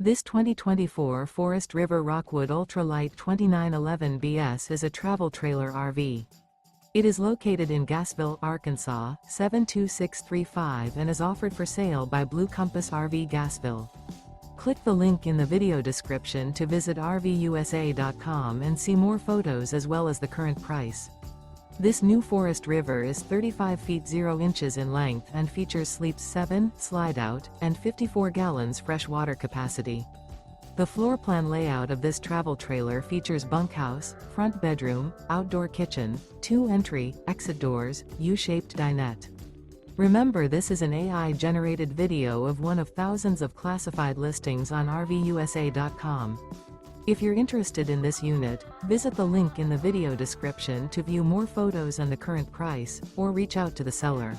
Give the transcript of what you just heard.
This 2024 Forest River Rockwood Ultralight 2911 BS is a travel trailer RV. It is located in Gassville, Arkansas, 72635 and is offered for sale by Blue Compass RV Gassville. Click the link in the video description to visit RVUSA.com and see more photos as well as the current price. This new Forest River is 35 feet 0 inches in length and features sleeps 7, Slideout, and 54 gallons fresh water capacity. The floor plan layout of this travel trailer features bunkhouse, front bedroom, outdoor kitchen, 2 entry, exit doors, U-shaped dinette. Remember, this is an AI-generated video of one of thousands of classified listings on RVUSA.com. If you're interested in this unit, visit the link in the video description to view more photos and the current price, or reach out to the seller.